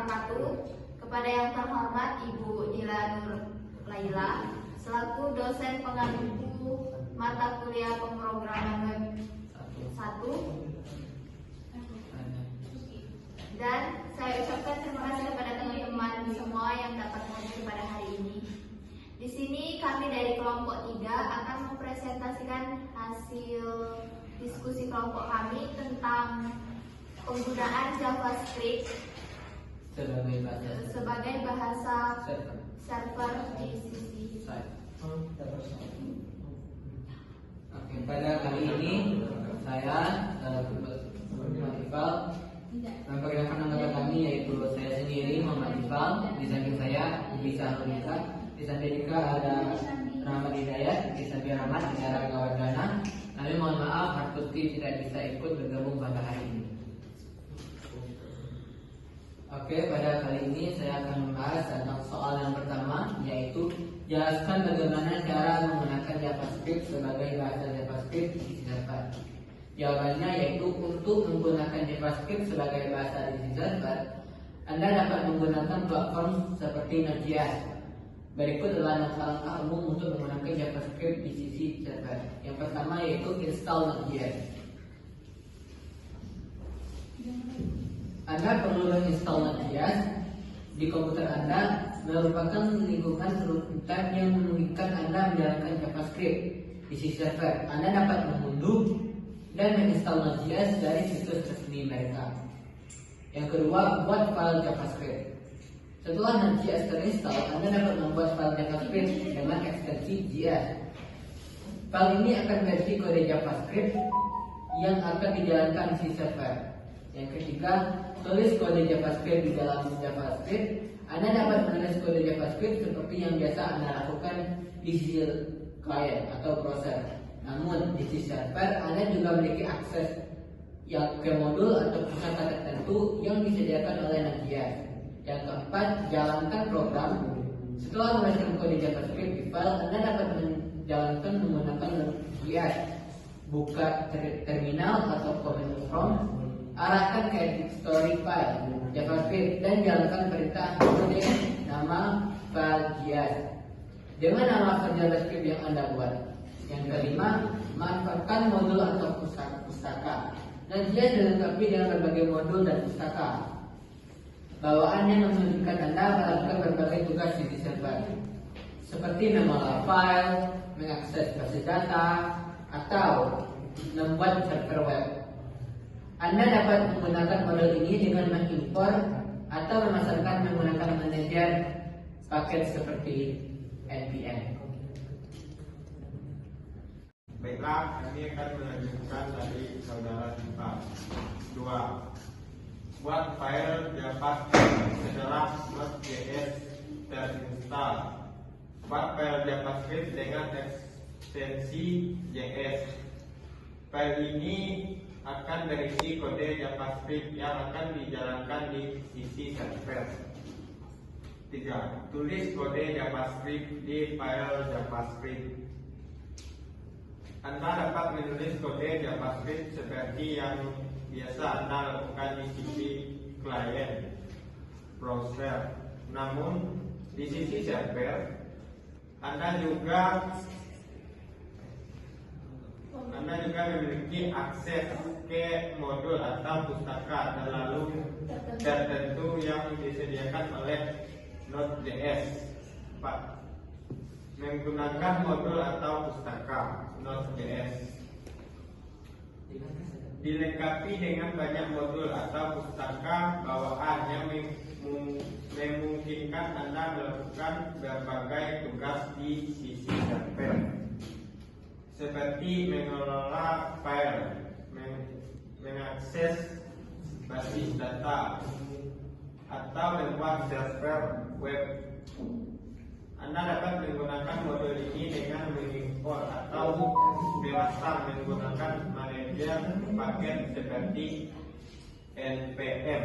wabarakatuh. Kepada yang terhormat Ibu Dila Nur Laila selaku dosen pengampu mata kuliah pemrograman web 1, dan saya ucapkan terima kasih kepada teman-teman semua yang dapat hadir pada hari ini. Di sini kami dari kelompok 3 akan mempresentasikan hasil diskusi kelompok kami tentang penggunaan JavaScript sebagai bahasa server di sisi. Oke, pada kali ini saya Muhammad Iqbal memperkenalkan anggota kami, yaitu saya sendiri Muhammad Iqbal, di samping saya Ibu Sahrulisa, di samping juga ada Rahmat Hidayat, di samping Rahmat ada Ragawardana. Kami mohon maaf Hartuti tidak bisa ikut bergabung pada hari ini. Oke, pada kali ini saya akan membahas tentang soal yang pertama, yaitu jelaskan bagaimana cara menggunakan JavaScript sebagai bahasa JavaScript di server. Jawabannya yaitu untuk menggunakan JavaScript sebagai bahasa di server, Anda dapat menggunakan platform seperti Node.js. Berikut adalah langkah-langkah umum untuk menggunakan JavaScript di sisi server. Yang pertama yaitu install Node.js. Anda perlu menginstal Node.js di komputer Anda, merupakan lingkungan runtah yang memungkinkan Anda menjalankan JavaScript di sisi server. Anda dapat mengunduh dan menginstal Node.js dari situs resmi mereka. Yang kedua, buat file JavaScript. Setelah Node.js terinstall, Anda dapat membuat file JavaScript dengan ekstensi JS. File ini akan berisi kode JavaScript yang akan dijalankan di sisi server. Yang ketiga, tulis kode JavaScript di dalam JavaScript. Anda dapat menulis kode JavaScript seperti yang biasa Anda lakukan di sisi client atau browser. Namun di sisi server, Anda juga memiliki akses yang ke modul atau pusaka tertentu yang disediakan oleh Node.js. Yang keempat, jalankan program. Setelah menuliskan kode JavaScript di file, Anda dapat menjalankan menggunakan Node.js. Buka terminal atau command prompt, arahkan ke story file JavaScript dan jalankan perintah kode nama file JS dengan nama file JavaScript yang Anda buat. Yang kelima, manfaatkan modul atau pustaka. Node.js dilengkapi dengan berbagai modul dan pustaka bawaan yang memungkinkan Anda melakukan berbagai tugas di server, seperti mengolah file, mengakses basis data, atau membuat server web. Anda dapat menggunakan modul ini dengan mengimpor atau memasarkan menggunakan manajer paket seperti npm. Baiklah, kami akan melanjutkan dari saudara kita. 2. Buat file JavaScript setelah Node.js terinstall. Buat file JavaScript dengan ekstensi JS. File ini akan berisi kode JavaScript yang akan dijalankan di sisi server. 3. Tulis kode JavaScript di file JavaScript. Anda dapat menulis kode JavaScript seperti yang biasa Anda lakukan di sisi client browser. Namun di sisi server, Anda juga memiliki akses ke modul atau pustaka tertentu yang disediakan oleh Node.js. 4. Menggunakan modul atau pustaka Node.js dilengkapi dengan banyak modul atau pustaka bawaan yang memungkinkan Anda melakukan berbagai tugas di sisi server, seperti mengelola file, mengakses basis data, atau membuat server web. Anda dapat menggunakan modul ini dengan mengimpor atau memasang menggunakan manajer paket seperti npm.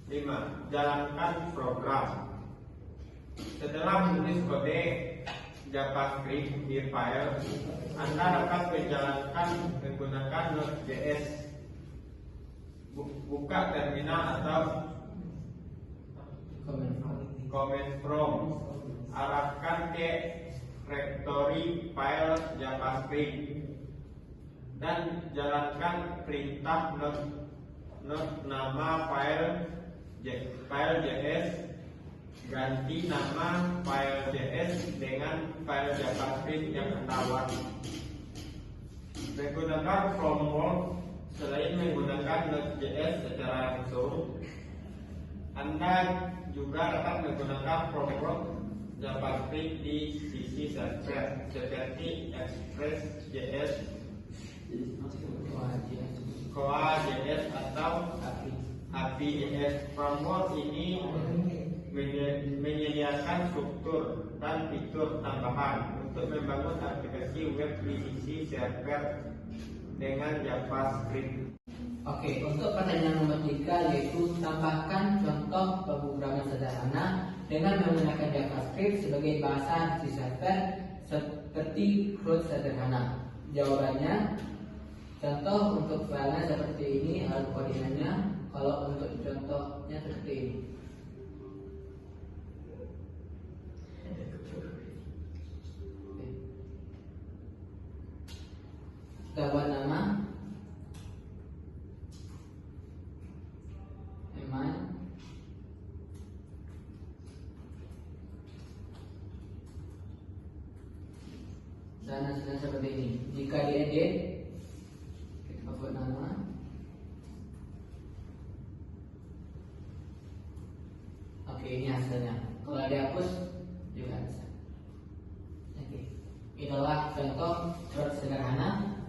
5. Jalankan program. Setelah menulis kode JavaScript di file, Anda dapat menjalankan menggunakan Node.js. Buka terminal atau comment from, arahkan ke directory file JavaScript, dan jalankan perintah not nama file JS, ganti nama file JS dengan file JavaScript yang Anda buat. Menggunakan framework, selain menggunakan Node.js secara langsung, Anda juga dapat menggunakan framework JavaScript di sisi server seperti Express.js, Koa.js atau API.js. Framework ini menyediakan struktur dan fitur tambahan untuk membangun aplikasi web di sisi server dengan JavaScript. Oke, untuk pertanyaan nomor 3 yaitu tambahkan contoh pemrograman sederhana dengan menggunakan JavaScript sebagai bahasa di server seperti code sederhana. Jawabannya, contoh untuk filenya seperti ini, kodenya. Kalau untuk contohnya seperti ini. Kita buat nama email, dan hasilnya seperti ini. Jika diedit, kita buat nama, oke, ini hasilnya. Kalau dihapus juga bisa. Oke, itulah contoh code sederhana.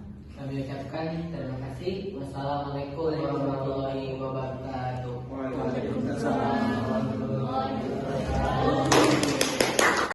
Kami ucapkan terima kasih. Wassalamualaikum warahmatullahi wabarakatuh.